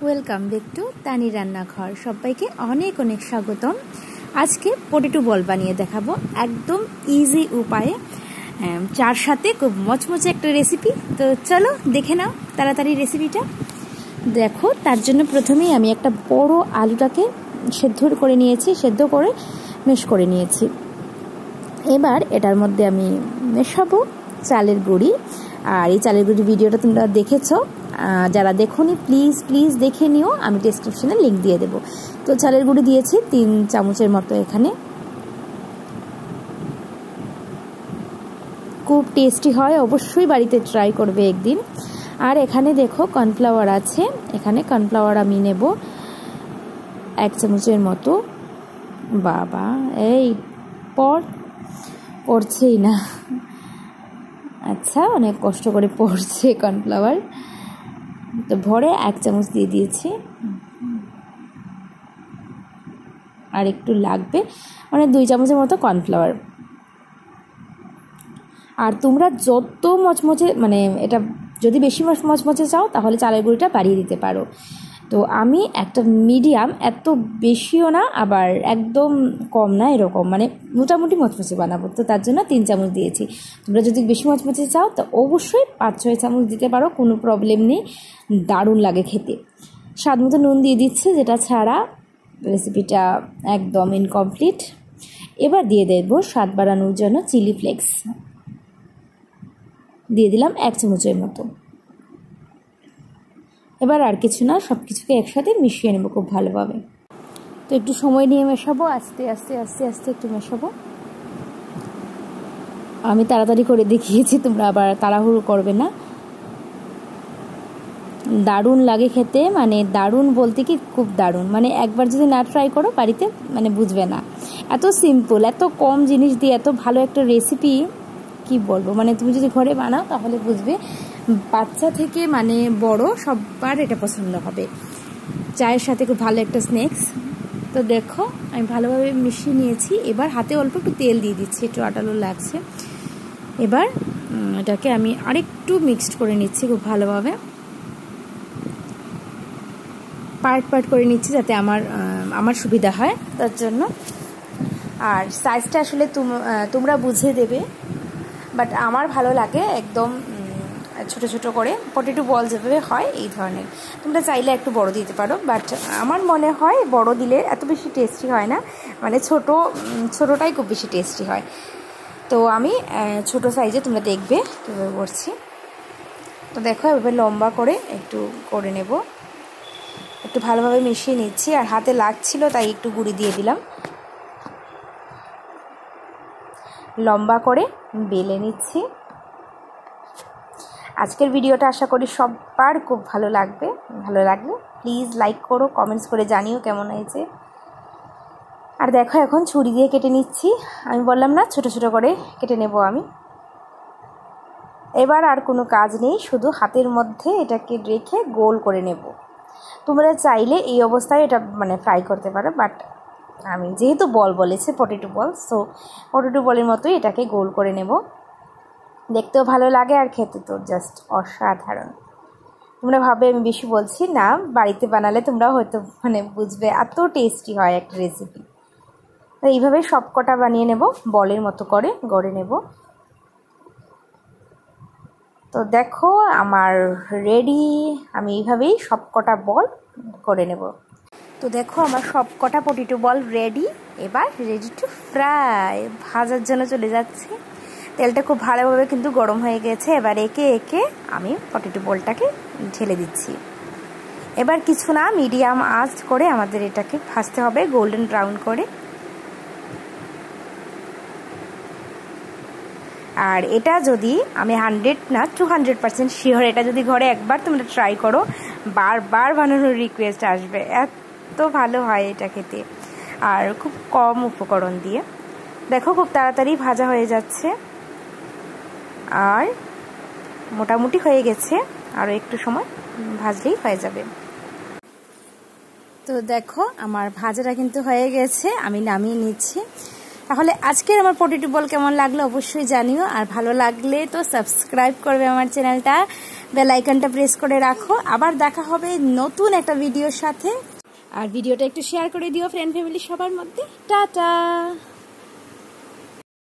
Welcome back to তানি রান্নাঘর। সবাইকে অনেক অনেক স্বাগতম। আজকে পটেটো বল বানিয়ে দেখাবো একদম ইজি উপায়ে, চার সাথে খুব মচমচে একটা রেসিপি। তো চলো দেখে নাও তাড়াতাড়ি রেসিপিটা। দেখো, তার জন্য প্রথমেই আমি একটা বড় আলুটাকে সেদ্ধ করে মেশ করে নিয়েছি। এবার এটার মধ্যে আমি মেশাবো চালের গুঁড়ি। আর এই চালের গুঁড়ি ভিডিওটা তোমরা দেখেছো, যারা দেখোনি প্লিজ দেখে নিও, আমি ডেসক্রিপশনে লিঙ্ক দিয়ে দেবো। তো চালের গুঁড়ি দিয়েছি 3 চামচের মতো। এখানে খুব টেস্টি হয়, অবশ্যই বাড়িতে ট্রাই করবে একদিন। আর এখানে দেখো কর্নফ্লাওয়ার আছে, এখানে কর্নফ্লাওয়ার আমি নেব 1 চামচের মতো। বাবা এই পড়ছেই না, আচ্ছা অনেক কষ্ট করে পড়ছে কর্নফ্লাওয়ার। তো ভরে 1 চামচ দিয়ে দিয়েছি, আর একটু লাগবে, মানে 2 চামচের মতো কর্নফ্লাওয়ার। আর তোমরা যত মচমচে, মানে এটা যদি বেশি মচমচে চাও তাহলে চালের গুঁড়িটা বাড়িয়ে দিতে পারো। তো আমি একটা মিডিয়াম, এত বেশিও না আবার একদম কম না, এরকম মানে মোটামুটি মচমচে বানাবো। তো তার জন্য 3 চামচ দিয়েছি। তোমরা যদি বেশি মচমচে চাও তো অবশ্যই 5-6 চামচ দিতে পারো, কোনো প্রবলেম নেই, দারুণ লাগে খেতে। স্বাদ মতো নুন দিয়ে দিচ্ছি, যেটা ছাড়া রেসিপিটা একদম ইনকমপ্লিট। এবার দিয়ে দেব স্বাদ বাড়ানোর জন্য চিলি ফ্লেক্স, দিয়ে দিলাম 1 চামচের মতো। এবার আর কিছু না, সব কিছুকে একসাথে মিশিয়ে নেব খুব ভালোভাবে। তো একটু সময় নিয়ে মেশাবো, আস্তে আস্তে একটু মেশাবো। আমি তাড়াতাড়ি করে দেখিয়েছি, তোমরা আবার তাড়াহুড়ো করবে না। দারুণ লাগে খেতে, মানে দারুণ বলতে কি খুব দারুণ, মানে একবার যদি না ট্রাই করো বাড়িতে মানে বুঝবে না। এত সিম্পল, এত কম জিনিস দিয়ে এত ভালো একটা রেসিপি, কি বলবো, মানে তুমি যদি ঘরে বানাও তাহলে বুঝবে। বাচ্চা থেকে মানে বড় সবার এটা পছন্দ হবে, চায়ের সাথে খুব ভালো একটা স্ন্যাক্স। তো দেখো আমি ভালোভাবে মিশিয়ে নিয়েছি। এবার হাতে অল্প একটু তেল দিয়ে দিচ্ছি, একটু আটালো লাগছে। এবার এটাকে আমি আরেকটু মিক্সড করে নিচ্ছি খুব ভালোভাবে, পার্ট করে নিচ্ছি যাতে আমার সুবিধা হয় তার জন্য। আর সাইজটা আসলে তোমরা বুঝে দেবে, বাট আমার ভালো লাগে একদম ছোট ছোট করে, পটেটো বল যেভাবে হয় এই ধরনের। তোমরা চাইলে একটু বড় দিতে পারো, বাট আমার মনে হয় বড় দিলে এত বেশি টেস্টি হয় না, মানে ছোটোটাই খুব বেশি টেস্টি হয়। তো আমি ছোট সাইজে, তোমরা দেখবে কীভাবে করছি। তো দেখো এভাবে লম্বা করে একটু করে নেব, একটু ভালোভাবে মিশিয়ে নিচ্ছি। আর হাতে লাগছিল তাই একটু গুঁড়ি দিয়ে দিলাম। লম্বা করে বেলে নিচ্ছি। আজকের ভিডিওটা আশা করি সবার খুব ভালো লাগবে। ভালো লাগলে প্লিজ লাইক করো, কমেন্টস করে জানিও কেমন হয়েছে। আর দেখো এখন ছুরি দিয়ে কেটে নিচ্ছি, আমি বললাম না ছোট ছোট করে কেটে নেব আমি। এবার আর কোনো কাজ নেই, শুধু হাতের মধ্যে এটাকে রেখে গোল করে নেব। তোমরা চাইলে এই অবস্থায় এটা মানে ফ্রাই করতে পারো, বাট আমি যেহেতু বল বলেছে পটেটো বল, সো পটেটো বলের মতোই এটাকে গোল করে নেব। দেখতেও ভালো লাগে আর খেতে তো জাস্ট অসাধারণ। তোমরা ভাবে আমি বেশি বলছি না, বাড়িতে বানালে তোমরা হয়তো মানে বুঝবে এত টেস্টি হয় একটা রেসিপি। তো এইভাবে সব কটা বানিয়ে নেব, বলের মতো করে গড়ে নেব। তো দেখো আমার রেডি, আমি এইভাবেই সব কটা বল করে নেব। তো দেখো আমার সব কটা পটেটো বল রেডি। এবার রেডি টু ফ্রাই, ভাজার জন্য চলে যাচ্ছে। তেলটা খুব ভালোভাবে কিন্তু গরম হয়ে গেছে। এবার একে একে আমি পটেটো বলটাকে ঢেলে দিচ্ছি। এবার কিছু না, মিডিয়াম আঁচ করে আমাদের এটাকে ভাজতে হবে গোল্ডেন ব্রাউন করে। আর এটা যদি আমি 100 না 200% শিওর, এটা যদি ঘরে একবার তোমরা ট্রাই করো বারবার বানানোর রিকোয়েস্ট আসবে, এত ভালো হয় এটা খেতে, আর খুব কম উপকরণ দিয়ে। দেখো খুব তাড়াতাড়ি ভাজা হয়ে যাচ্ছে, আর মোটামুটি হয়ে গেছে, আরও একটু সময় ভাজলেই হয়ে যাবে। তো দেখো আমার ভাজাটা কিন্তু হয়ে গেছে, আমি নামিয়ে নিচ্ছি। তাহলে আজকের আমার পটেটো বল কেমন লাগলো অবশ্যই জানিও, আর ভালো লাগলে তো সাবস্ক্রাইব করবে আমার চ্যানেলটা। বেল আইকনটা প্রেস করে রাখো। আবার দেখা হবে নতুন একটা ভিডিওর সাথে। আর ভিডিওটা একটু শেয়ার করে দিও ফ্রেন্ড ফ্যামিলি সবার মধ্যে। টাটা।